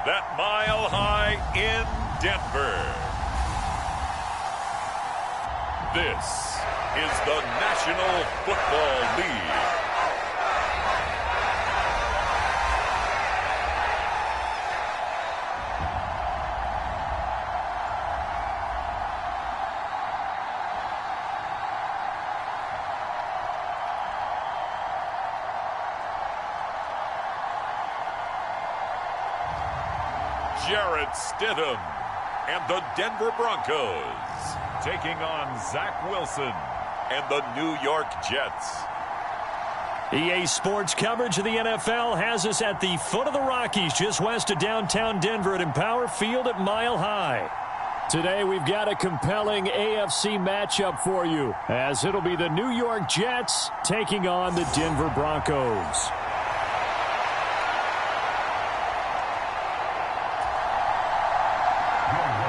that Mile High in Denver. This is the National Football League. Jarrett Stidham and the Denver Broncos taking on Zach Wilson and the New York Jets. EA Sports coverage of the NFL has us at the foot of the Rockies, just west of downtown Denver at Empower Field at Mile High. Today we've got a compelling AFC matchup for you, as it'll be the New York Jets taking on the Denver Broncos.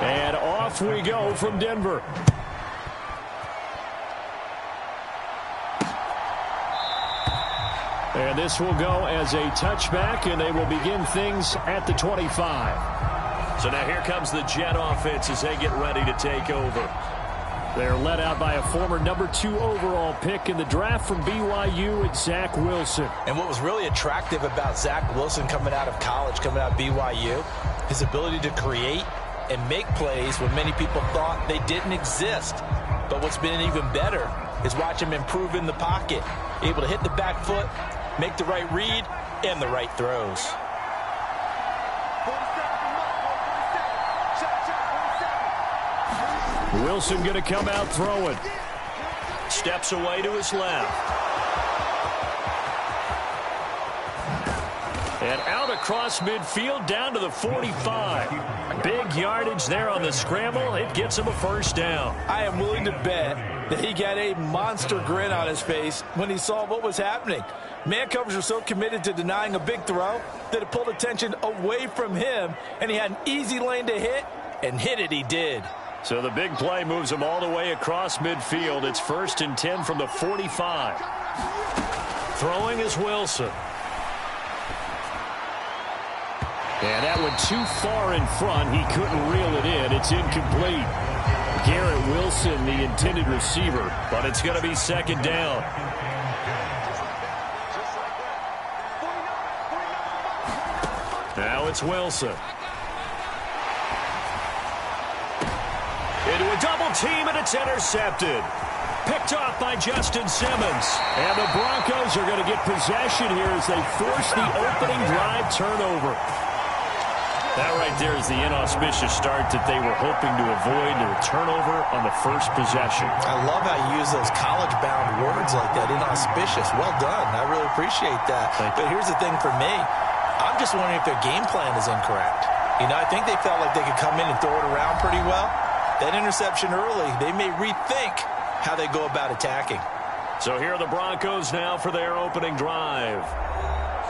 And off we go from Denver. And this will go as a touchback, and they will begin things at the 25. So now here comes the Jet offense as they get ready to take over. They're led out by a former number 2 overall pick in the draft from BYU, and Zach Wilson. And what was really attractive about Zach Wilson coming out of college, coming out of BYU, his ability to create and make plays when many people thought they didn't exist. But what's been even better is watch him improve in the pocket, able to hit the back foot, make the right read, and the right throws. Wilson going to come out throwing. Steps away to his left. And out across midfield down to the 45. Big yardage there on the scramble. It gets him a first down. I am willing to bet that he got a monster grin on his face when he saw what was happening. Man coverage were so committed to denying a big throw that it pulled attention away from him, and he had an easy lane to hit, and hit it he did. So the big play moves him all the way across midfield. It's 1st and 10 from the 45. Throwing is Wilson. And that went too far in front. He couldn't reel it in. It's incomplete. Garrett Wilson, the intended receiver, but it's going to be 2nd down. Now it's Wilson. Into a double team, and it's intercepted. Picked off by Justin Simmons. And the Broncos are going to get possession here as they force the opening drive turnover. That right there is the inauspicious start that they were hoping to avoid, a turnover on the first possession. I love how you use those college-bound words like that, inauspicious. Well done. I really appreciate that. But here's the thing for me. I'm just wondering if their game plan is incorrect. You know, I think they felt like they could come in and throw it around pretty well. That interception early, they may rethink how they go about attacking. So here are the Broncos now for their opening drive.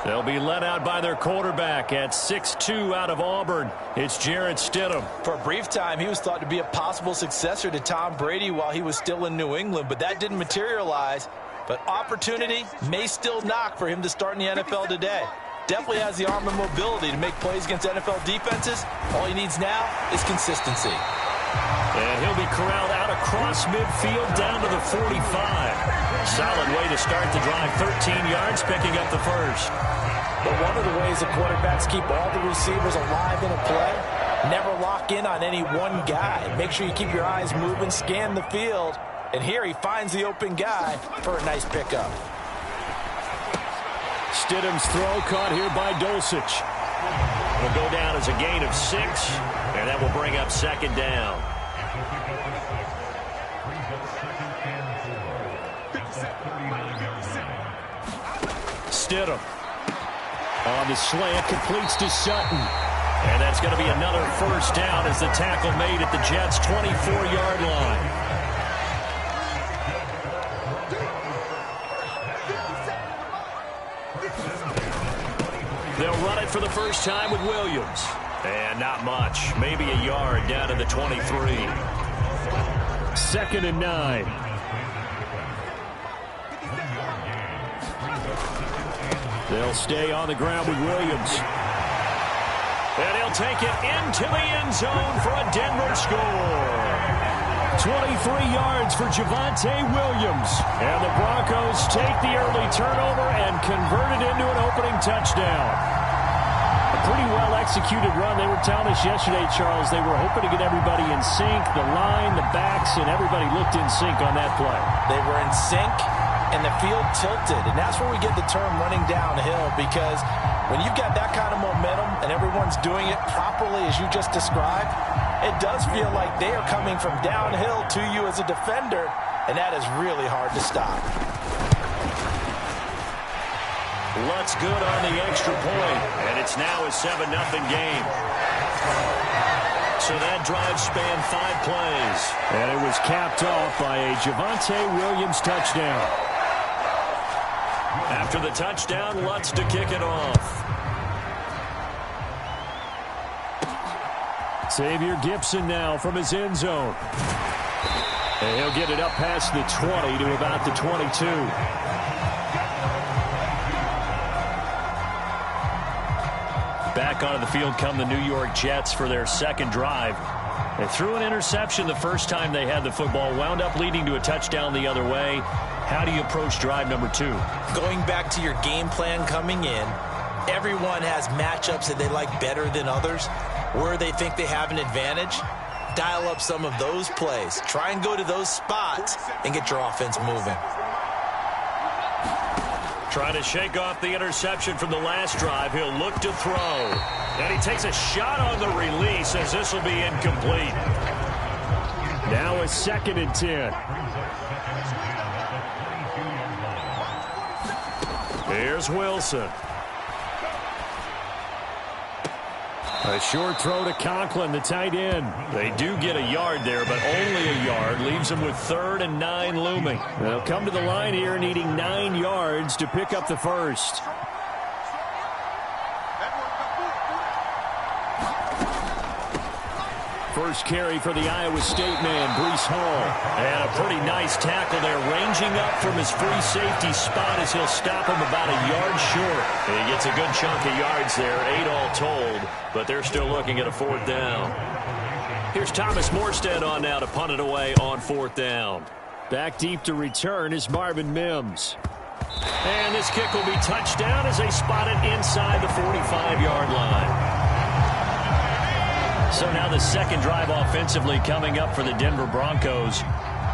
They'll be led out by their quarterback at 6'2" out of Auburn. It's Jarrett Stidham. For a brief time, he was thought to be a possible successor to Tom Brady while he was still in New England, but that didn't materialize. But opportunity may still knock for him to start in the NFL today. Definitely has the arm and mobility to make plays against NFL defenses. All he needs now is consistency. And he'll be corralled out across midfield down to the 45. Solid way to start the drive. 13 yards, picking up the first. But one of the ways the quarterbacks keep all the receivers alive in a play, never lock in on any one guy. Make sure you keep your eyes moving, scan the field. And here he finds the open guy for a nice pickup. Stidham's throw caught here by Dulcich. Will go down as a gain of 6, and that will bring up 2nd down. Stidham on the slant, completes to Sutton. And that's going to be another first down as the tackle made at the Jets' 24-yard line. They'll run it for the first time with Williams. And not much. Maybe a yard down to the 23. 2nd and 9. They'll stay on the ground with Williams. And he'll take it into the end zone for a Denver score. 23 yards for Javonte Williams. And the Broncos take the early turnover and convert it into an opening touchdown. A pretty well-executed run. They were telling us yesterday, Charles, they were hoping to get everybody in sync, the line, the backs, and everybody looked in sync on that play. They were in sync, and the field tilted. And that's where we get the term running downhill, because when you've got that kind of momentum and everyone's doing it properly as you just described, it does feel like they are coming from downhill to you as a defender, and that is really hard to stop. Lutz good on the extra point, and it's now a 7-0 game. So that drive spanned 5 plays. And it was capped off by a Javonte Williams touchdown. After the touchdown, Lutz to kick it off. Xavier Gipson now from his end zone. And he'll get it up past the 20 to about the 22. Back onto the field come the New York Jets for their second drive. They threw an interception the first time they had the football, wound up leading to a touchdown the other way. How do you approach drive number 2? Going back to your game plan coming in, everyone has matchups that they like better than others, where they think they have an advantage. Dial up some of those plays. Try and go to those spots and get your offense moving. Trying to shake off the interception from the last drive. He'll look to throw. And he takes a shot on the release as this will be incomplete. Now a 2nd and 10. Here's Wilson. A short throw to Conklin, the tight end. They do get a yard there, but only a yard. Leaves them with 3rd and 9 looming. They'll come to the line here needing 9 yards to pick up the first. First carry for the Iowa State man, Breece Hall. And a pretty nice tackle there, ranging up from his free safety spot as he'll stop him about a yard short. He gets a good chunk of yards there, 8 all told, but they're still looking at a 4th down. Here's Thomas Morstead on now to punt it away on 4th down. Back deep to return is Marvin Mims. And this kick will be touchdown as they spot it inside the 45-yard line. So now the second drive offensively coming up for the Denver Broncos.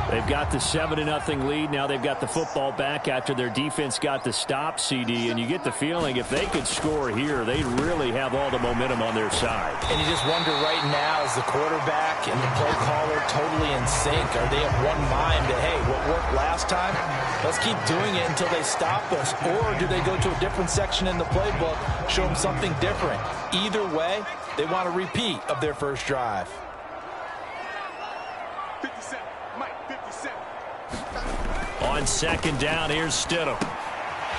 They've got the 7-0 lead. Now they've got the football back after their defense got the stop, CD. And you get the feeling if they could score here, they really have all the momentum on their side. And you just wonder right now, is the quarterback and the play caller totally in sync? Are they of one mind that, hey, what worked last time, let's keep doing it until they stop us? Or do they go to a different section in the playbook, show them something different? Either way, they want a repeat of their first drive. 57, Mike, 57. On 2nd down, here's Stidham.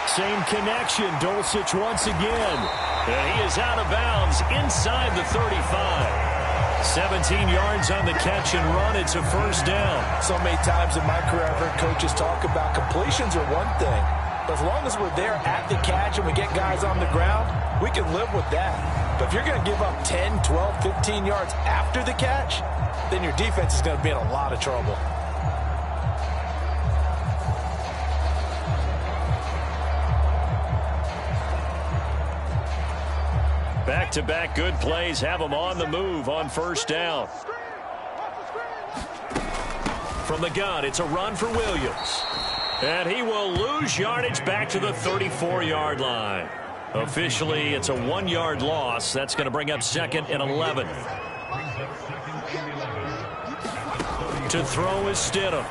Same connection, Dulcich once again. And he is out of bounds inside the 35. 17 yards on the catch and run. It's a 1st down. So many times in my career, I've heard coaches talk about completions are one thing. But as long as we're there at the catch and we get guys on the ground, we can live with that. But if you're going to give up 10, 12, 15 yards after the catch, then your defense is going to be in a lot of trouble. Back-to-back good plays have them on the move on 1st down. From the gun, it's a run for Williams. And he will lose yardage back to the 34-yard line. Officially, it's a 1-yard loss. That's going to bring up 2nd and 11. To throw is Stidham.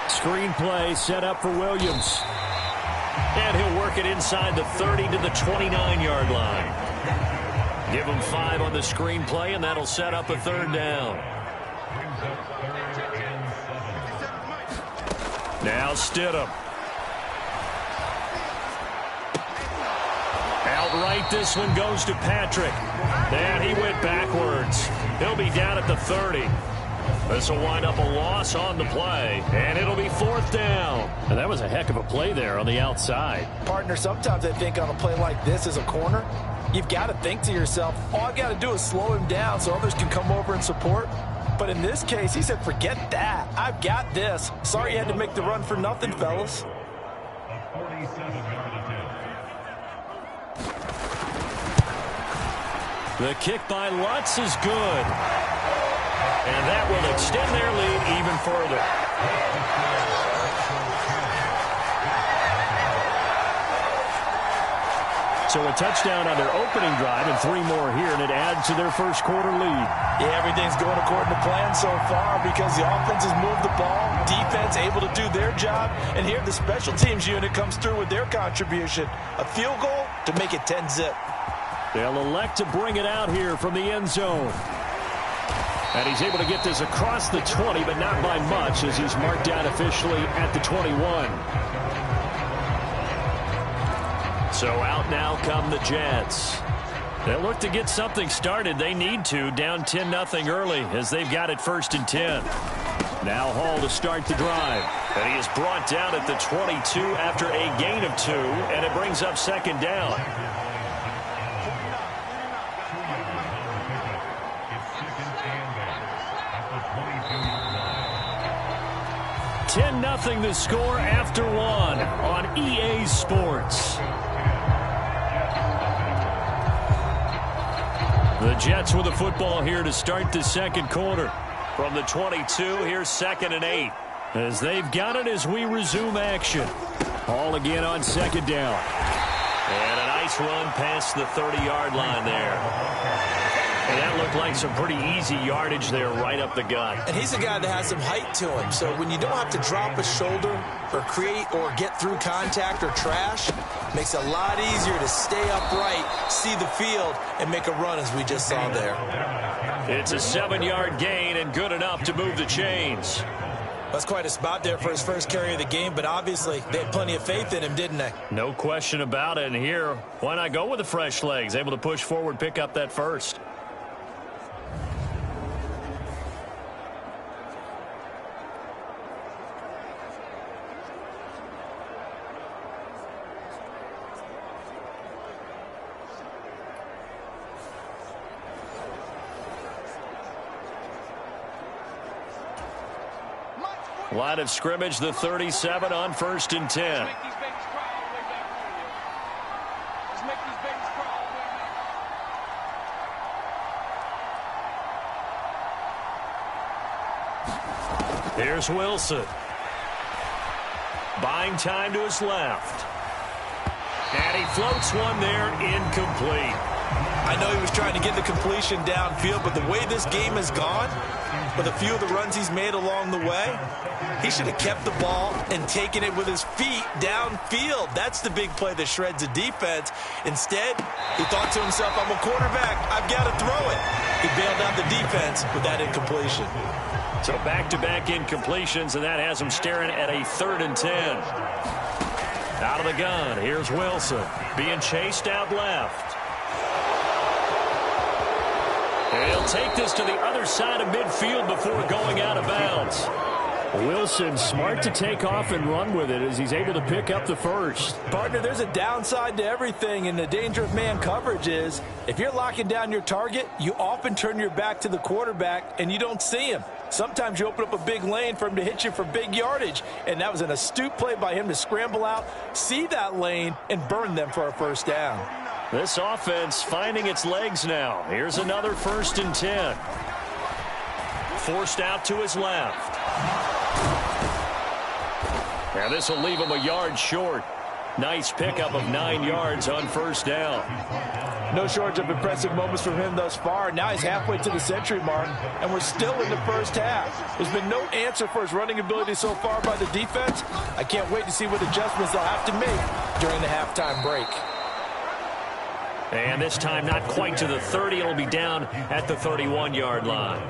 Screen play set up for Williams. And he'll work it inside the 30 to the 29-yard line. Give him 5 on the screen play, and that'll set up a 3rd down. Now Stidham. Outright, this one goes to Patrick. And he went backwards. He'll be down at the 30. This will wind up a loss on the play, and it'll be 4th down. And that was a heck of a play there on the outside. Partner, sometimes I think on a play like this as a corner, you've got to think to yourself, all I've got to do is slow him down so others can come over and support. But in this case, he said, forget that. I've got this. Sorry you had to make the run for nothing, fellas. The kick by Lutz is good. And that will extend their lead even further. So a touchdown on their opening drive and 3 more here, and it adds to their first quarter lead. Yeah, everything's going according to plan so far because the offense has moved the ball, defense able to do their job, and here the special teams unit comes through with their contribution. A field goal to make it 10-zip. They'll elect to bring it out here from the end zone. And he's able to get this across the 20, but not by much as he's marked down officially at the 21. So out now come the Jets. They'll look to get something started. They need to, down 10-0 early as they've got it 1st and 10. Now Hall to start the drive. And he is brought down at the 22 after a gain of 2, and it brings up 2nd down. 10-0 the score after 1 on EA Sports. The Jets with the football here to start the second quarter. From the 22, here's 2nd and 8. As they've got it as we resume action. Hall again on 2nd down. And a nice run past the 30-yard line there. And that looked like some pretty easy yardage there right up the gut. And he's a guy that has some height to him. So when you don't have to drop a shoulder or create or get through contact or trash, makes it a lot easier to stay upright, see the field, and make a run as we just saw there. It's a 7-yard gain and good enough to move the chains. That's quite a spot there for his first carry of the game, but obviously they had plenty of faith in him, didn't they? No question about it. And here, why not go with the fresh legs? Able to push forward, pick up that first. Line of scrimmage, the 37 on 1st and 10. Here's Wilson. Buying time to his left. And he floats one there, incomplete. I know he was trying to get the completion downfield, but the way this game has gone, with a few of the runs he's made along the way, he should have kept the ball and taken it with his feet downfield. That's the big play that shreds the defense. Instead, he thought to himself, I'm a quarterback, I've got to throw it. He bailed out the defense with that incompletion. So back-to-back incompletions, and that has him staring at a 3rd and 10. Out of the gun, here's Wilson being chased out left. And he'll take this to the other side of midfield before going out of bounds. Wilson smart to take off and run with it as he's able to pick up the first. Partner, there's a downside to everything, and the danger of man coverage is if you're locking down your target, you often turn your back to the quarterback and you don't see him. Sometimes you open up a big lane for him to hit you for big yardage, and that was an astute play by him to scramble out, see that lane, and burn them for a 1st down. This offense finding its legs now. Here's another 1st and 10. Forced out to his left. And this will leave him a yard short. Nice pickup of 9 yards on 1st down. No shortage of impressive moments from him thus far. Now he's halfway to the century mark, and we're still in the 1st half. There's been no answer for his running ability so far by the defense. I can't wait to see what adjustments they'll have to make during the halftime break. And this time not quite to the 30. It'll be down at the 31-yard line.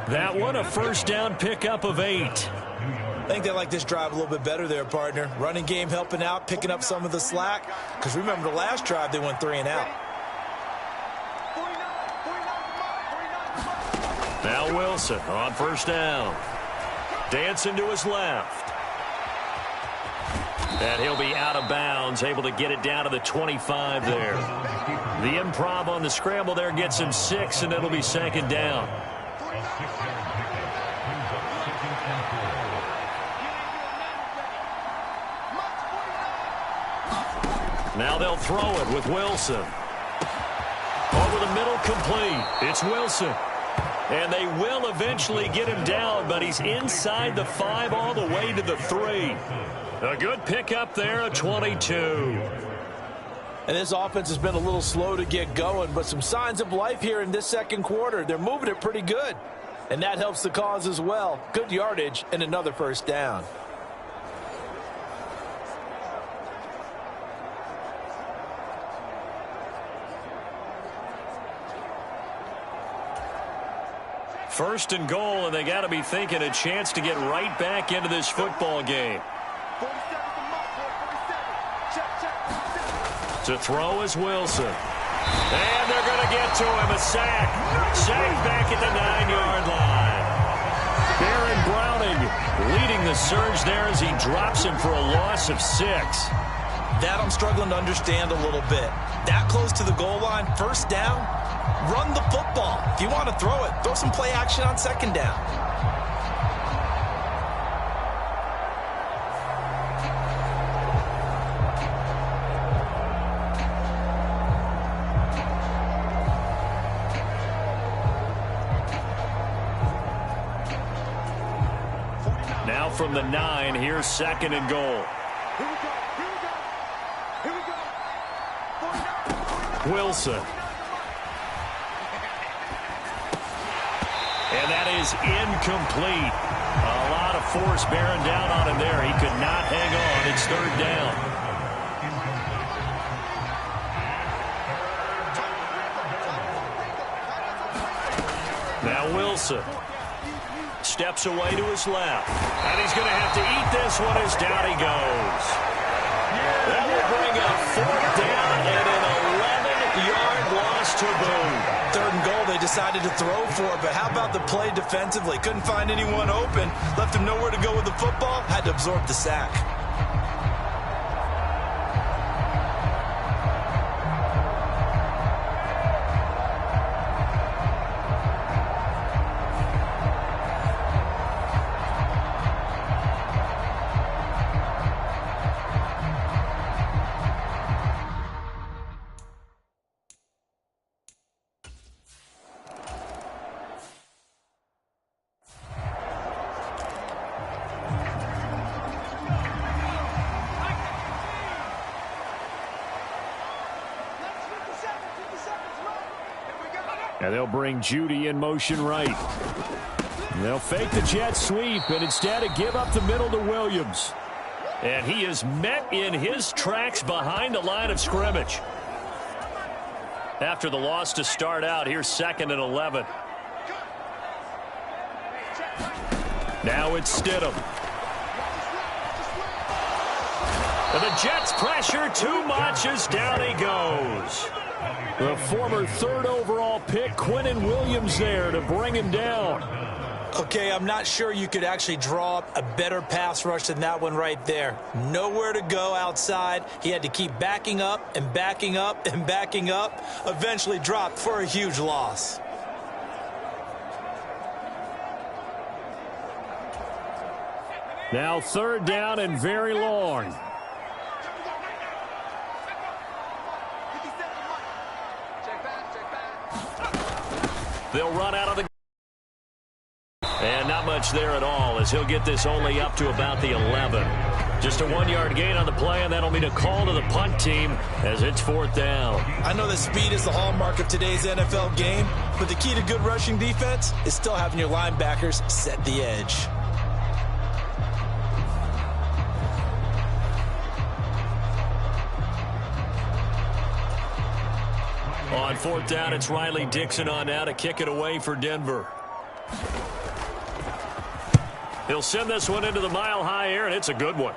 That one a 1st down pickup of 8. I think they like this drive a little bit better there, partner. Running game helping out, picking up some of the slack. Because remember the last drive, they went 3 and out. Now Wilson on 1st down. Dancing to his left. And he'll be out of bounds, able to get it down to the 25 there. The improv on the scramble there gets him 6, and it'll be second down. Now they'll throw it with Wilson. Over the middle, complete. It's Wilson. And they will eventually get him down, but he's inside the 5 all the way to the 3. A good pickup there, a 22. And this offense has been a little slow to get going, but some signs of life here in this second quarter. They're moving it pretty good, and that helps the cause as well. Good yardage and another first down. First and goal, and they got to be thinking a chance to get right back into this football game. To throw is Wilson. And they're going to get to him. A sack. Sack back at the 9-yard line. Baron Browning leading the surge there as he drops him for a loss of 6. That I'm struggling to understand a little bit. That close to the goal line, first down, run the football. If you want to throw it, throw some play action on second down. Now from the 9, here's second and goal. Wilson. And that is incomplete. A lot of force bearing down on him there. He could not hang on. It's third down. Now Wilson steps away to his left. And he's going to have to eat this one as down he goes. That will bring up fourth down and an 11-yard loss to boot. Third and goal, they decided to throw for it, but how about the play defensively? Couldn't find anyone open, left him nowhere to go with the football, had to absorb the sack. And they'll bring Judy in motion right. They'll fake the jet sweep and instead give up the middle to Williams. And he is met in his tracks behind the line of scrimmage. After the loss to start out, here's second and 11. Now it's Stidham. And the Jets pressure too much as down he goes. The former third overall pick, Quinnen Williams, there to bring him down. Okay, I'm not sure you could actually draw up a better pass rush than that one right there. Nowhere to go outside. He had to keep backing up and backing up and backing up. Eventually dropped for a huge loss. Now third down and very long. They'll run out of the... And not much there at all as he'll get this only up to about the 11. Just a 1-yard gain on the play, and that'll mean a call to the punt team as it's fourth down. I know that speed is the hallmark of today's NFL game, but the key to good rushing defense is still having your linebackers set the edge. On fourth down, it's Riley Dixon on now to kick it away for Denver. He'll send this one into the mile-high air, and it's a good one.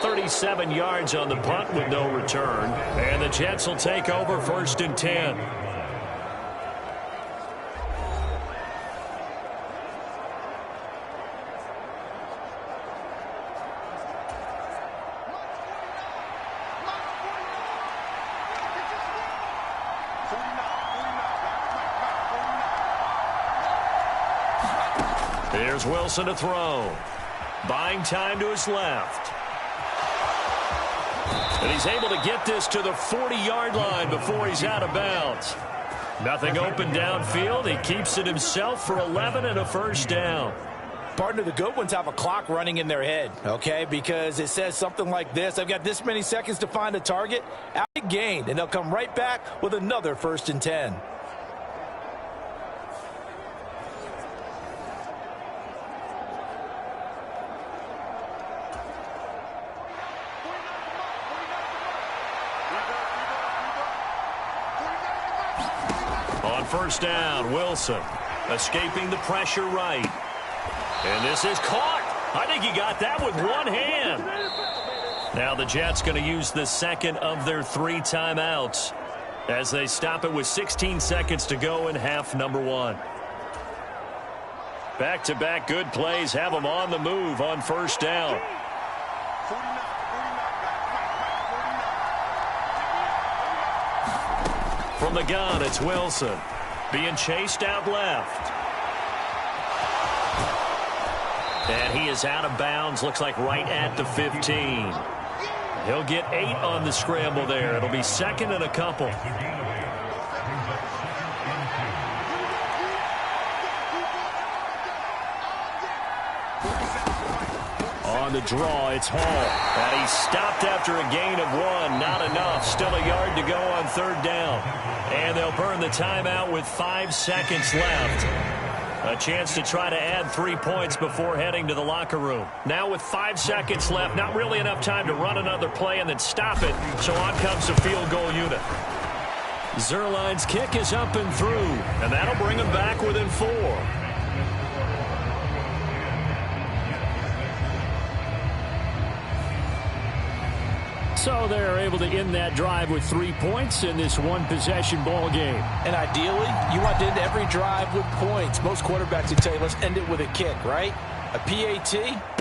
"37 yards on the punt with no return. And the Jets will take over first and 10. Here's Wilson to throw. Buying time to his left. And he's able to get this to the 40-yard line before he's out of bounds. Nothing open downfield. He keeps it himself for 11 and a first down. Partner, the good ones have a clock running in their head, okay? Because it says something like this. I've got this many seconds to find a target. Out gained, and they'll come right back with another 1st and 10. On first down, Wilson escaping the pressure right. And this is caught. I think he got that with one hand. Now the Jets going to use the second of their 3 timeouts as they stop it with 16 seconds to go in half number 1. Back-to-back good plays have them on the move on first down. From the gun, it's Wilson being chased out left. And he is out of bounds, looks like right at the 15. He'll get 8 on the scramble there. It'll be second and a couple. On the draw, it's Hall. And he's stopped after a gain of 1. Not enough. Still a yard to go on third down. And they'll burn the timeout with 5 seconds left. A chance to try to add 3 points before heading to the locker room. Now with 5 seconds left, not really enough time to run another play and then stop it. So on comes the field goal unit. Zerline's kick is up and through, and that'll bring him back within 4. So they're able to end that drive with 3 points in this one-possession ball game. And ideally, you want to end every drive with points. Most quarterbacks would tell you, let's end it with a kick, right? A PAT,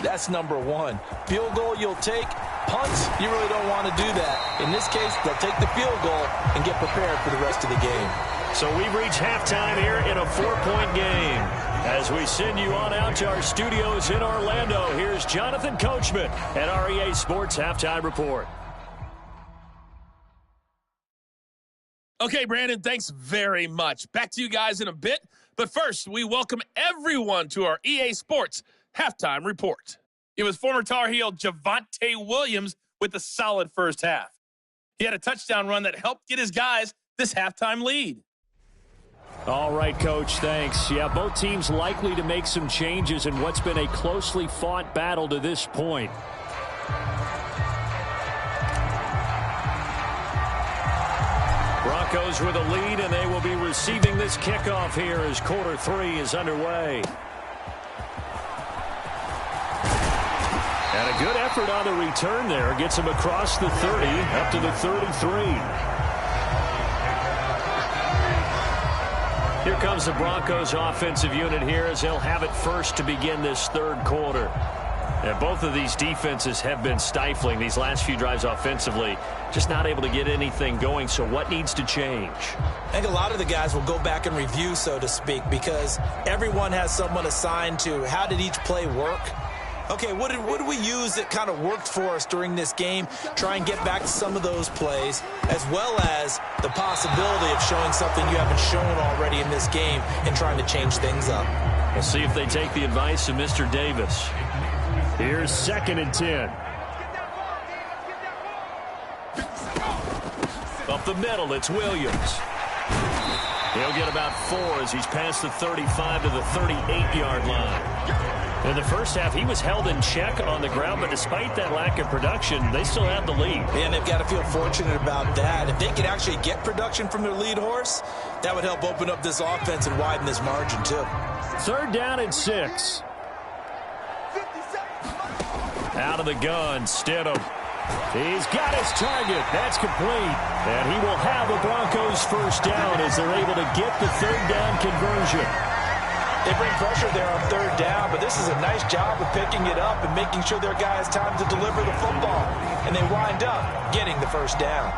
that's number 1. Field goal you'll take. Punts, you really don't want to do that. In this case, they'll take the field goal and get prepared for the rest of the game. So we've reached halftime here in a 4-point game. As we send you on out to our studios in Orlando, here's Jonathan Coachman at REA Sports Halftime Report. Okay, Brandon, thanks very much. Back to you guys in a bit. But first, we welcome everyone to our EA Sports Halftime Report. It was former Tar Heel Javonte Williams with a solid first half. He had a touchdown run that helped get his guys this halftime lead. All right, Coach, thanks. Yeah, both teams likely to make some changes in what's been a closely fought battle to this point. Broncos with a lead, and they will be receiving this kickoff here as quarter 3 is underway. And a good effort on the return there. Gets him across the 30, up to the 33. Here comes the Broncos offensive unit here as they'll have it first to begin this third quarter. And both of these defenses have been stifling these last few drives offensively. Just not able to get anything going, so what needs to change? I think a lot of the guys will go back and review, so to speak, because everyone has someone assigned to how did each play work. Okay, what did we use that kind of worked for us during this game? Try and get back to some of those plays, as well as the possibility of showing something you haven't shown already in this game and trying to change things up. We'll see if they take the advice of Mr. Davis. Here's 2nd and 10. Up the middle, it's Williams. He'll get about 4 as he's past the 35 to the 38-yard line. In the first half, he was held in check on the ground, but despite that lack of production, they still have the lead. And they've got to feel fortunate about that. If they could actually get production from their lead horse, that would help open up this offense and widen this margin, too. 3rd down and 6. Out of the gun, Stidham. He's got his target. That's complete. And he will have the Broncos first down as they're able to get the 3rd down conversion. They bring pressure there on 3rd down, but this is a nice job of picking it up and making sure their guy has time to deliver the football. And they wind up getting the first down.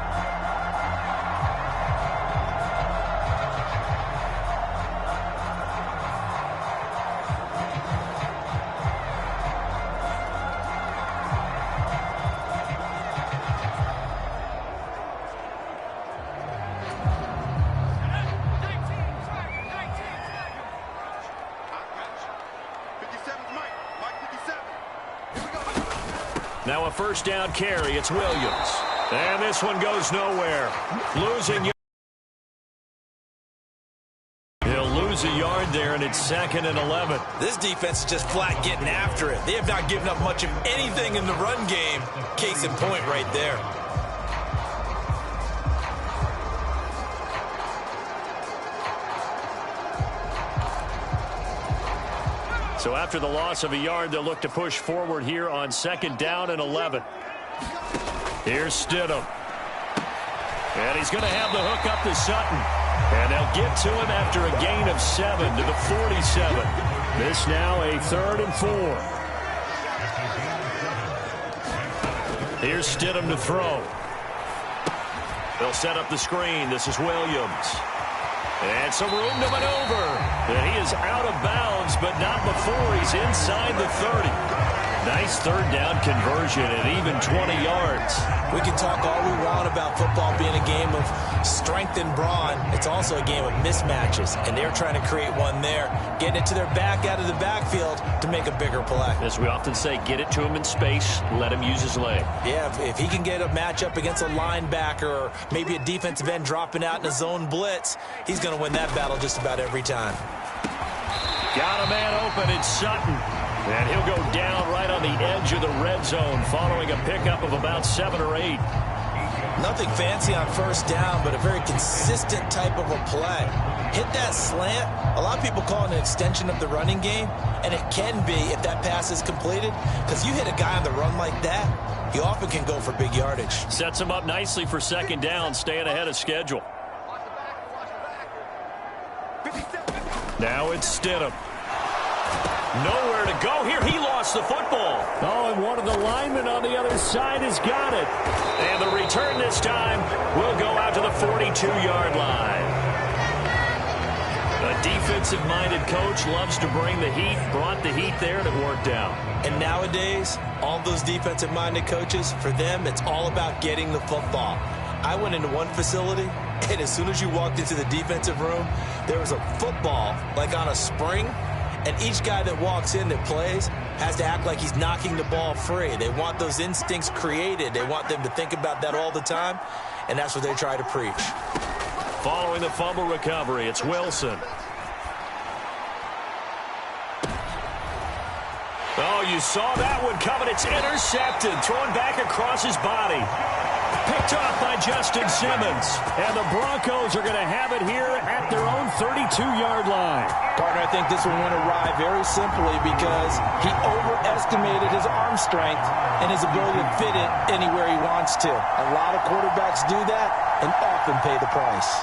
Now a first down carry. It's Williams. And this one goes nowhere. Losing. He'll lose a yard there, and it's 2nd and 11. This defense is just flat getting after it. They have not given up much of anything in the run game. Case in point right there. So after the loss of a yard, they'll look to push forward here on 2nd down and 11. Here's Stidham. And he's going to have the hook up to Sutton. And they'll get to him after a gain of 7 to the 47. This now a 3rd and 4. Here's Stidham to throw. They'll set up the screen. This is Williams. And some room to maneuver. And he is out of bounds, but not before he's inside the 30. Nice 3rd down conversion at even 20 yards. We can talk all we want about football being a game of strength and brawn. It's also a game of mismatches, and they're trying to create one there, getting it to their back out of the backfield to make a bigger play. As we often say, get it to him in space, let him use his leg. Yeah, if he can get a matchup against a linebacker or maybe a defensive end dropping out in a zone blitz, he's going to win that battle just about every time. Got a man open, it's Sutton. And he'll go down right on the edge of the red zone following a pickup of about 7 or 8. Nothing fancy on first down, but a very consistent type of a play. Hit that slant. A lot of people call it an extension of the running game, and it can be if that pass is completed, because you hit a guy on the run like that, he often can go for big yardage. Sets him up nicely for 2nd down, staying ahead of schedule. Now it's Stidham. Nowhere to go here. He lost the football. Oh, and one of the linemen on the other side has got it. And the return this time will go out to the 42-yard line. A defensive-minded coach loves to bring the heat, brought the heat there, and it worked out. And nowadays, all those defensive-minded coaches, for them, it's all about getting the football. I went into one facility, and as soon as you walked into the defensive room, there was a football, like on a spring, and each guy that walks in that plays has to act like he's knocking the ball free. They want those instincts created. They want them to think about that all the time, and that's what they try to preach. Following the fumble recovery, it's Wilson. Oh, you saw that one coming. It's intercepted, thrown back across his body. Picked off by Justin Simmons. And the Broncos are going to have it here at their own 32-yard line. Partner, I think this one went awry very simply because he overestimated his arm strength and his ability to fit it anywhere he wants to. A lot of quarterbacks do that and often pay the price.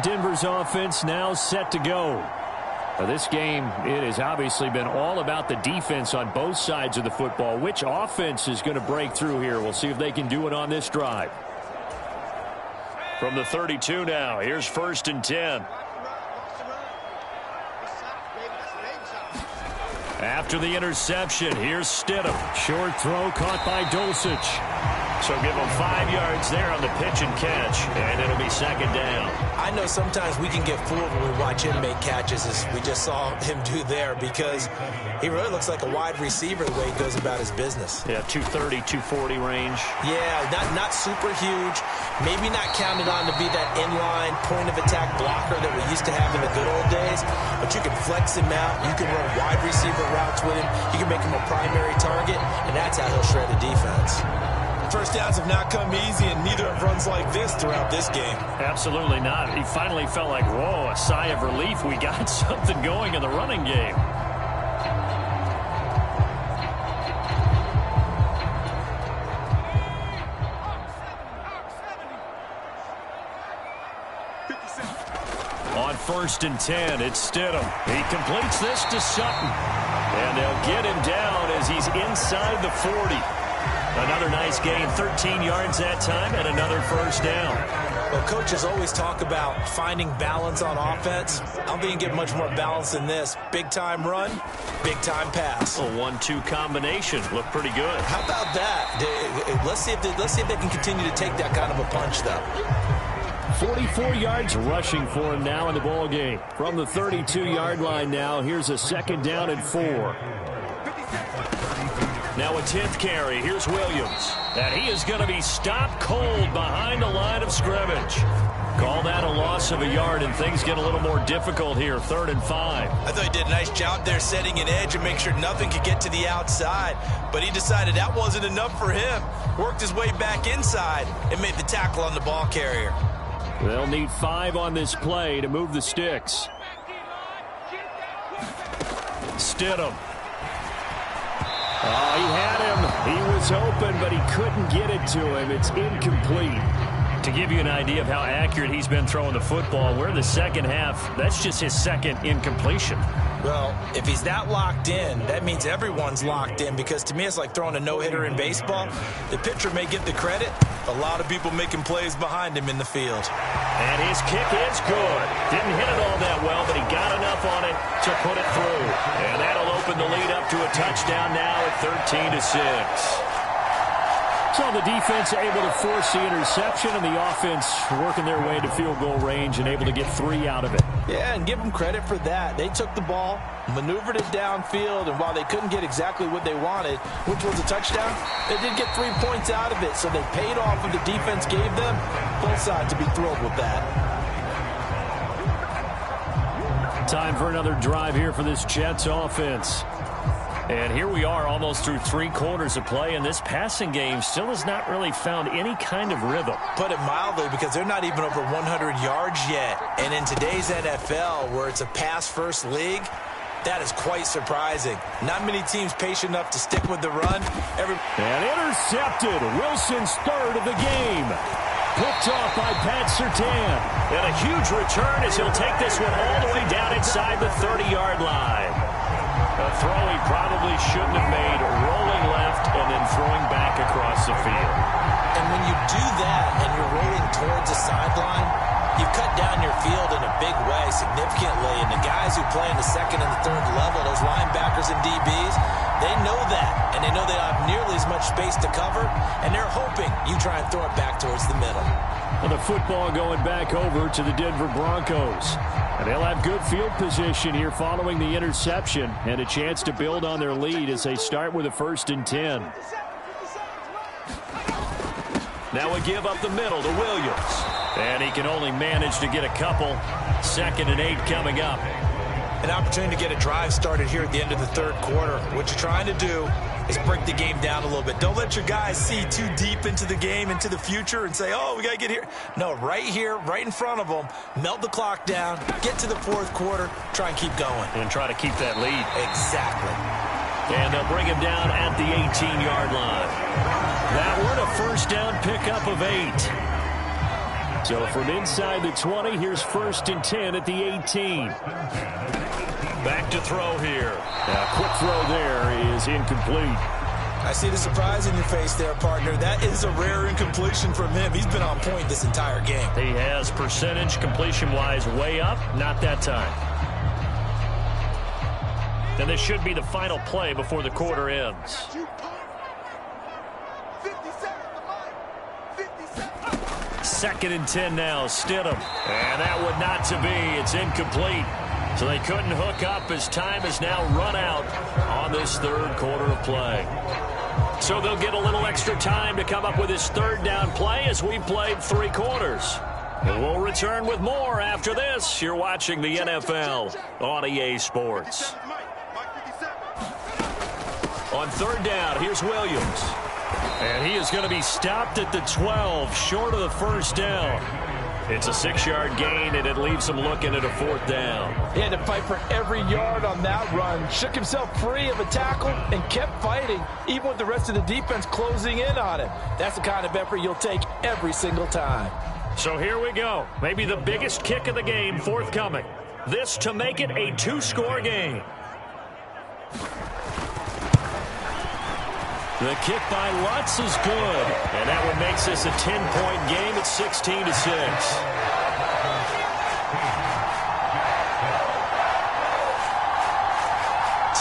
Denver's offense now set to go. Now this game, it has obviously been all about the defense on both sides of the football. Which offense is going to break through here? We'll see if they can do it on this drive. From the 32 now, here's 1st and 10. After the interception, here's Stidham. Short throw caught by Dulcich. So give him 5 yards there on the pitch and catch, and it'll be 2nd down. I know sometimes we can get fooled when we watch him make catches, as we just saw him do there, because he really looks like a wide receiver the way he goes about his business. Yeah, 230, 240 range. Yeah, not super huge. Maybe not counted on to be that inline point-of-attack blocker that we used to have in the good old days, but you can flex him out. You can run wide receiver routes with him. You can make him a primary target, and that's how he'll shred a defense. First downs have not come easy, and neither have runs like this throughout this game. Absolutely not. He finally felt like, whoa, a sigh of relief. We got something going in the running game. On 1st and 10, it's Stidham. He completes this to Sutton. And they'll get him down as he's inside the 40. Another nice gain, 13 yards that time, and another first down. Well, coaches always talk about finding balance on offense. I don't think you get much more balance than this. Big-time run, big-time pass. A 1-2 combination. Looked pretty good. How about that? Let's see if they can continue to take that kind of a punch, though. 44 yards rushing for him now in the ball game. From the 32-yard line now, here's a 2nd down and 4. Now a 10th carry. Here's Williams. And he is going to be stopped cold behind the line of scrimmage. Call that a loss of a yard, and things get a little more difficult here. 3rd and 5. I thought he did a nice job there setting an edge and make sure nothing could get to the outside. But he decided that wasn't enough for him. Worked his way back inside and made the tackle on the ball carrier. They'll need 5 on this play to move the sticks. Stidham. Oh, he had him. He was open, but he couldn't get it to him. It's incomplete. To give you an idea of how accurate he's been throwing the football, we're in the second half. That's just his 2nd incompletion. Well, if he's that locked in, that means everyone's locked in, because to me it's like throwing a no-hitter in baseball. The pitcher may get the credit. A lot of people making plays behind him in the field. And his kick is good. Didn't hit it all that well, but he got enough on it to put it through. And that'll open the lead up to a touchdown now at 13-6. So the defense able to force the interception, and the offense working their way to field goal range and able to get 3 out of it. Yeah, and give them credit for that. They took the ball, maneuvered it downfield, and while they couldn't get exactly what they wanted, which was a touchdown, they did get 3 points out of it. So they paid off what the defense gave them. Both sides to be thrilled with that. Time for another drive here for this Jets offense. And here we are almost through 3 quarters of play, and this passing game still has not really found any kind of rhythm. Put it mildly, because they're not even over 100 yards yet. And in today's NFL, where it's a pass-first league, that is quite surprising. Not many teams patient enough to stick with the run. And intercepted. Wilson's 3rd of the game. Picked off by Pat Surtain. And a huge return as he'll take this one all the way down inside the 30-yard line. A throw he probably shouldn't have made, rolling left and then throwing back across the field. And when you do that and you're rolling towards the sideline, you've cut down your field in a big way significantly. And the guys who play in the 2nd and the 3rd level, those linebackers and DBs, they know that. And they know they don't have nearly as much space to cover. And they're hoping you try and throw it back towards the middle. And the football going back over to the Denver Broncos. And they'll have good field position here following the interception and a chance to build on their lead as they start with a 1st and 10. Now a give up the middle to Williams. And he can only manage to get a couple. 2nd and 8 coming up. An opportunity to get a drive started here at the end of the 3rd quarter. What you're trying to do is break the game down a little bit. Don't let your guys see too deep into the game, into the future, and say, oh, we got to get here. No, right here, right in front of them, melt the clock down, get to the 4th quarter, try and keep going. And try to keep that lead. Exactly. And they'll bring him down at the 18-yard line. That one a 1st down pickup of 8. So from inside the 20, here's 1st and 10 at the 18. Back to throw here. A quick throw there is incomplete. I see the surprise in your face there, partner. That is a rare incompletion from him. He's been on point this entire game. He has percentage completion-wise way up. Not that time. And this should be the final play before the quarter ends. 2nd and 10 now. Stidham. And that would not to be. It's incomplete. So they couldn't hook up as time is now run out on this 3rd quarter of play. So they'll get a little extra time to come up with this 3rd down play as we played 3 quarters. And we'll return with more after this. You're watching the NFL on EA Sports. On 3rd down, here's Williams. And he is going to be stopped at the 12, short of the 1st down. It's a 6-yard gain, and it leaves him looking at a 4th down. He had to fight for every yard on that run. Shook himself free of a tackle and kept fighting, even with the rest of the defense closing in on him. That's the kind of effort you'll take every single time. So here we go. Maybe the biggest kick of the game forthcoming. This to make it a 2-score game. The kick by Lutz is good. And that one makes this a 10-point game at 16-6.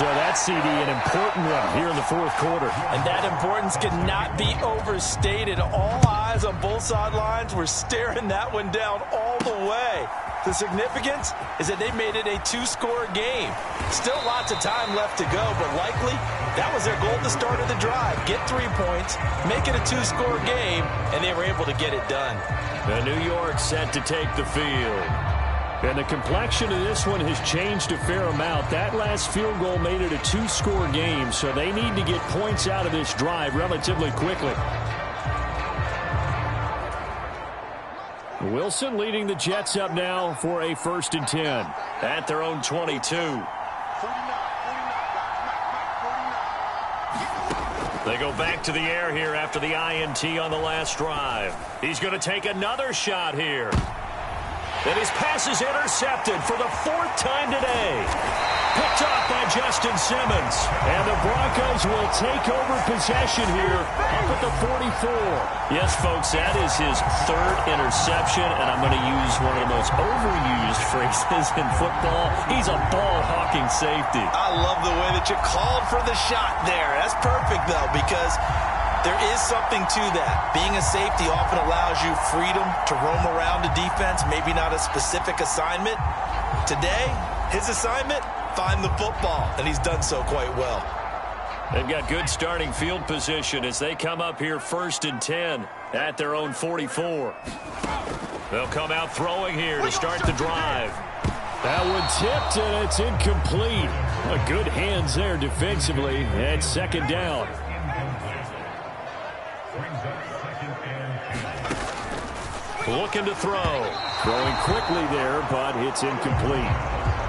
So that's CD, an important one here in the fourth quarter. And that importance cannot be overstated. All eyes on both sidelines were staring that one down all the way. The significance is that they made it a two-score game. Still lots of time left to go, but likely that was their goal at the start of the drive. Get 3 points, make it a two-score game, and they were able to get it done. And New York set to take the field. And the complexion of this one has changed a fair amount. That last field goal made it a two-score game, so they need to get points out of this drive relatively quickly. Wilson leading the Jets up now for a 1st and 10 at their own 22. They go back to the air here after the INT on the last drive. He's going to take another shot here. And his pass is intercepted for the 4th time today. Picked off by Justin Simmons. And the Broncos will take over possession here up at the 44. Yes, folks, that is his 3rd interception. And I'm going to use one of the most overused phrases in football. He's a ball-hawking safety. I love the way that you called for the shot there. That's perfect, though, because there is something to that. Being a safety often allows you freedom to roam around the defense, maybe not a specific assignment. Today, his assignment, find the football, and he's done so quite well. They've got good starting field position as they come up here 1st and 10 at their own 44. They'll come out throwing here to start the drive. That one tipped, and it's incomplete. Good hands there defensively, and 2nd down. Looking to throw. Throwing quickly there, but it's incomplete.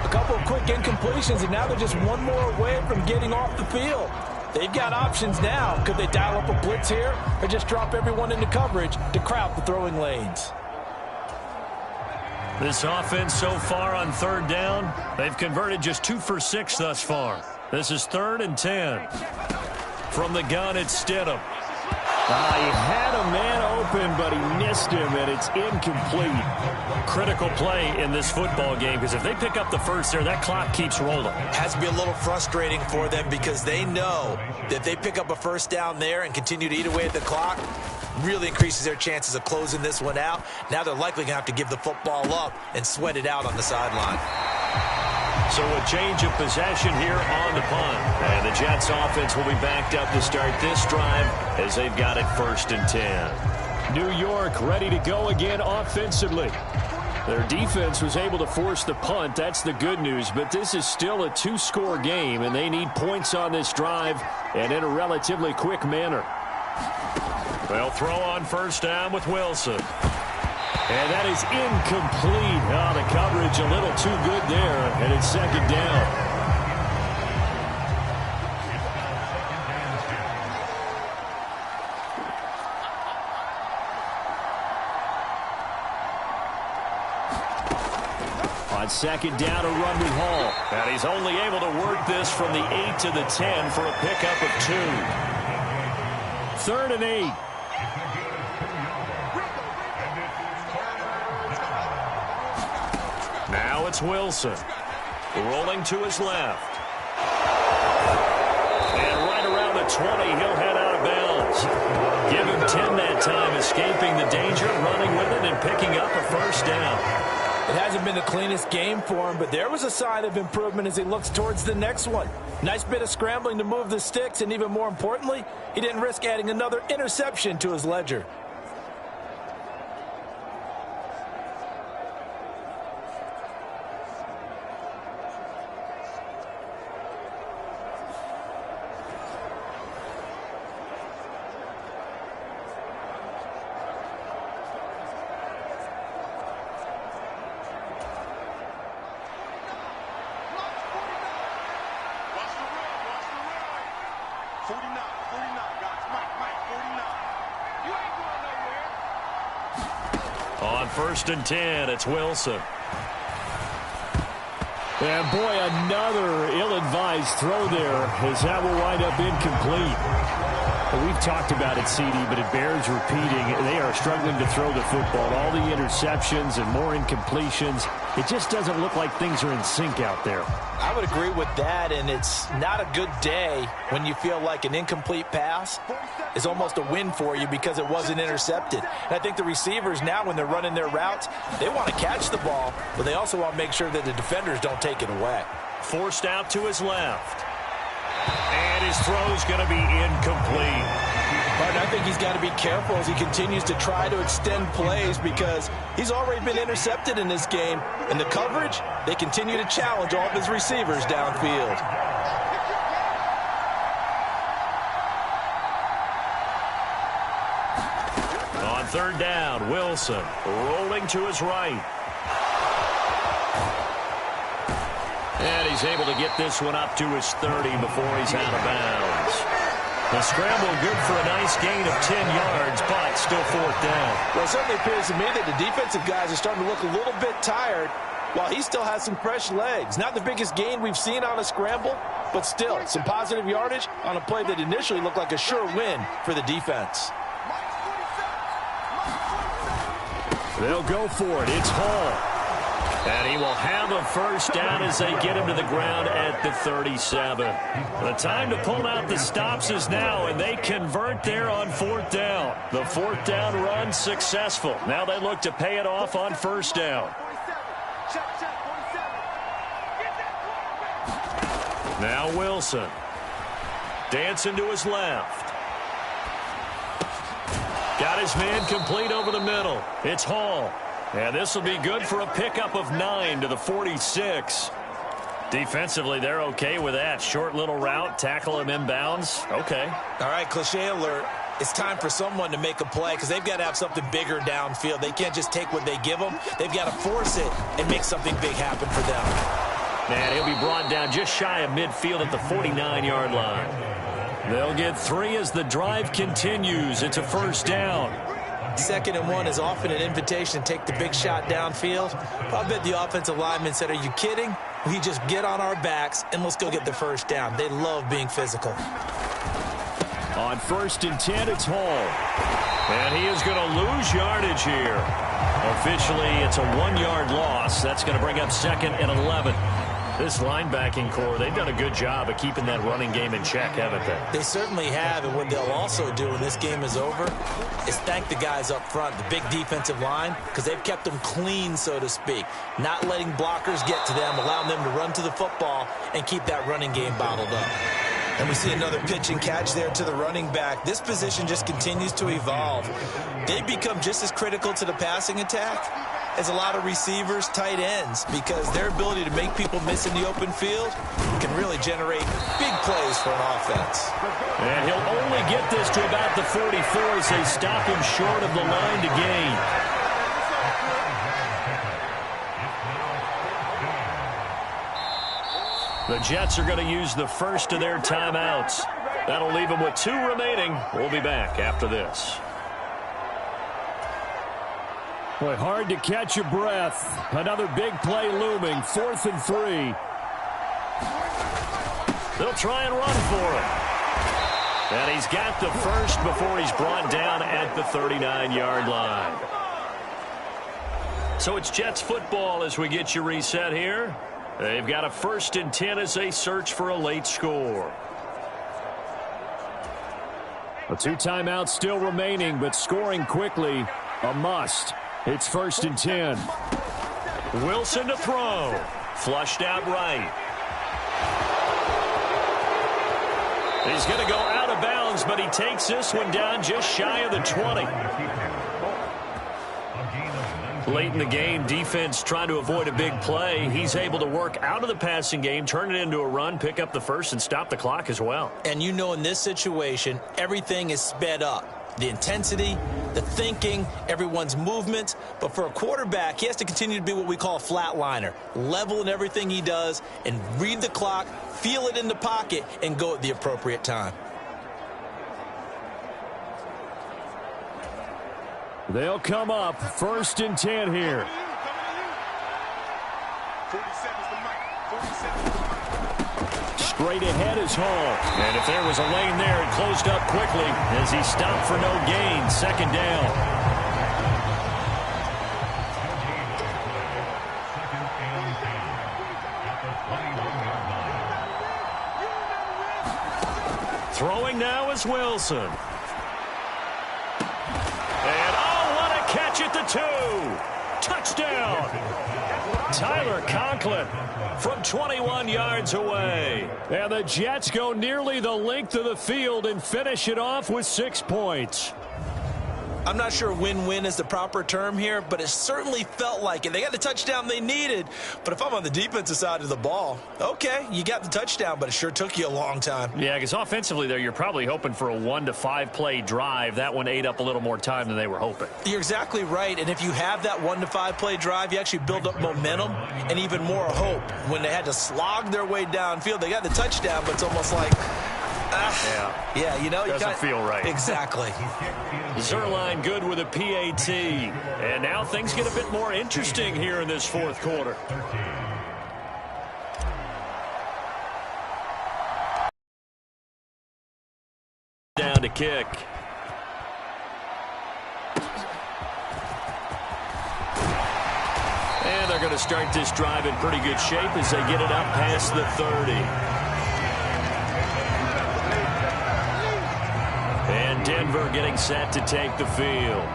A couple of quick incompletions, and now they're just one more away from getting off the field. They've got options now. Could they dial up a blitz here or just drop everyone into coverage to crowd the throwing lanes? This offense so far on 3rd down, they've converted just 2 for 6 thus far. This is 3rd and 10. From the gun, it's Stidham. He had a man open, but he missed him, and it's incomplete. Critical play in this football game, because if they pick up the first there, that clock keeps rolling. Has to be a little frustrating for them because they know that if they pick up a 1st down there and continue to eat away at the clock, really increases their chances of closing this one out. Now they're likely going to have to give the football up and sweat it out on the sideline. So a change of possession here on the punt. And the Jets offense will be backed up to start this drive as they've got it 1st and 10. New York ready to go again offensively. Their defense was able to force the punt. That's the good news. But this is still a 2-score game, and they need points on this drive and in a relatively quick manner. They'll throw on 1st down with Wilson. And that is incomplete. Oh, the coverage a little too good there, and it's 2nd down. On 2nd down, a run with Hall. And he's only able to work this from the 8 to the 10 for a pickup of 2. 3rd and 8. Now it's Wilson. Rolling to his left. And right around the 20, he'll head out of bounds. Give him 10 that time, escaping the danger, running with it, and picking up a 1st down. It hasn't been the cleanest game for him, but there was a sign of improvement as he looks towards the next one. Nice bit of scrambling to move the sticks, and even more importantly, he didn't risk adding another interception to his ledger. On 1st and 10, it's Wilson. And boy, another ill-advised throw there as that will wind up incomplete. Well, we've talked about it, CD, but it bears repeating. They are struggling to throw the football. All the interceptions and more incompletions. It just doesn't look like things are in sync out there. I would agree with that, and it's not a good day when you feel like an incomplete pass is almost a win for you because it wasn't intercepted. And I think the receivers now, when they're running their routes, they want to catch the ball, but they also want to make sure that the defenders don't take it away. Forced out to his left. And his throw's going to be incomplete. But I think he's got to be careful as he continues to try to extend plays because he's already been intercepted in this game. And the coverage, they continue to challenge all of his receivers downfield. On third down, Wilson rolling to his right. And he's able to get this one up to his 30 before he's out of bounds. The scramble good for a nice gain of 10 yards, but still fourth down. Well, it certainly appears to me that the defensive guys are starting to look a little bit tired while he still has some fresh legs. Not the biggest gain we've seen on a scramble, but still some positive yardage on a play that initially looked like a sure win for the defense. They'll go for it. It's Hall. And he will have a first down as they get him to the ground at the 37. The time to pull out the stops is now, and they convert there on fourth down. The fourth down run successful. Now they look to pay it off on first down. Now Wilson. Dancing to his left. Got his man complete over the middle. It's Hall. And this will be good for a pickup of 9 to the 46. Defensively, they're okay with that. Short little route, tackle him inbounds. Okay. All right, cliche alert. It's time for someone to make a play because they've got to have something bigger downfield. They can't just take what they give them. They've got to force it and make something big happen for them. And he'll be brought down just shy of midfield at the 49-yard line. They'll get 3 as the drive continues. It's a first down. 2nd and 1 is often an invitation to take the big shot downfield. I bet the offensive lineman said, are you kidding? We just get on our backs and let's go get the first down. They love being physical. On 1st and 10, it's Hall. And he is going to lose yardage here. Officially, it's a 1-yard loss. That's going to bring up 2nd and 11. This linebacking core, they've done a good job of keeping that running game in check, haven't they? They certainly have, and what they'll also do when this game is over is thank the guys up front, the big defensive line, because they've kept them clean, so to speak. Not letting blockers get to them, allowing them to run to the football and keep that running game bottled up. And we see another pitch and catch there to the running back. This position just continues to evolve. They become just as critical to the passing attack as a lot of receivers, tight ends, because their ability to make people miss in the open field can really generate big plays for an offense. And he'll only get this to about the 44 as they stop him short of the line to gain. The Jets are going to use the first of their timeouts. That'll leave them with 2 remaining. We'll be back after this. Boy, hard to catch your breath. Another big play looming. 4th and 3. They'll try and run for it. And he's got the first before he's brought down at the 39-yard line. So it's Jets football as we get you reset here. They've got a 1st and 10 as they search for a late score. The 2 timeouts still remaining, but scoring quickly, a must. It's 1st and 10. Wilson to throw. Flushed out right. He's going to go out of bounds, but he takes this one down just shy of the 20. Late in the game, defense trying to avoid a big play. He's able to work out of the passing game, turn it into a run, pick up the first, and stop the clock as well. And you know in this situation, everything is sped up. The intensity, the thinking, everyone's movement. But for a quarterback, he has to continue to be what we call a flatliner. Level in everything he does and read the clock, feel it in the pocket, and go at the appropriate time. They'll come up 1st and 10 here. 47's the mic. 47's the mic. Straight ahead is Hall. And if there was a lane there, it closed up quickly as he stopped for no gain. Second down. Throwing now is Wilson. And oh, what a catch at the 2. Touchdown. Tyler Conklin from 21 yards away. And the Jets go nearly the length of the field and finish it off with 6 points. I'm not sure win-win is the proper term here, but it certainly felt like it. They got the touchdown they needed, but if I'm on the defensive side of the ball, okay, you got the touchdown, but it sure took you a long time. Yeah, because offensively there, you're probably hoping for a 1 to 5 play drive. That one ate up a little more time than they were hoping. You're exactly right, and if you have that 1 to 5 play drive, you actually build up momentum and even more hope. When they had to slog their way downfield, they got the touchdown, but it's almost like, yeah, you know, doesn't feel right. Exactly. Zerline good with a PAT. And now things get a bit more interesting here in this fourth quarter. Down to kick. And they're going to start this drive in pretty good shape as they get it up past the 30. And Denver getting set to take the field.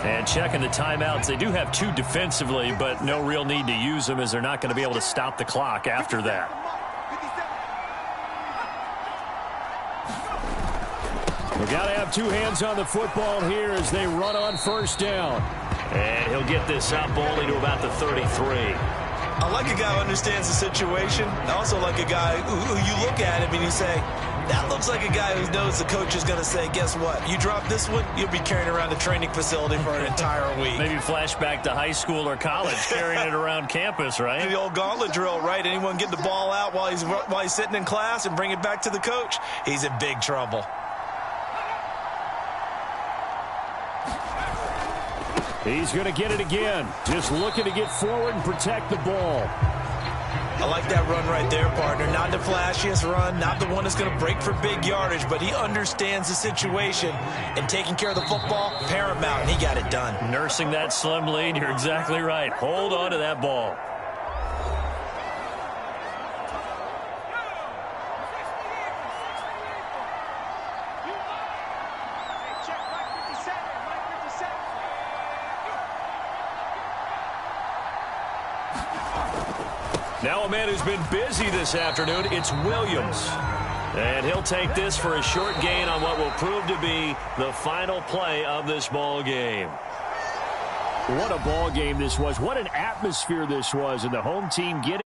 And checking the timeouts. They do have 2 defensively, but no real need to use them as they're not going to be able to stop the clock after that. We've got to have 2 hands on the football here as they run on first down. And he'll get this up only to about the 33. I like a guy who understands the situation. I also like a guy who you look at him and you say, that looks like a guy who knows the coach is going to say, guess what? You drop this one, you'll be carrying around the training facility for an entire week. Maybe flashback to high school or college, carrying it around campus, right? The old gauntlet drill, right? Anyone get the ball out while he's sitting in class and bring it back to the coach, he's in big trouble. He's going to get it again. Just looking to get forward and protect the ball. I like that run right there, partner. Not the flashiest run, not the one that's going to break for big yardage, but he understands the situation, and taking care of the football, paramount, and he got it done. Nursing that slim lead, you're exactly right. Hold on to that ball. Now a man who's been busy this afternoon, it's Williams. And he'll take this for a short gain on what will prove to be the final play of this ball game. What a ball game this was. What an atmosphere this was. And the home team getting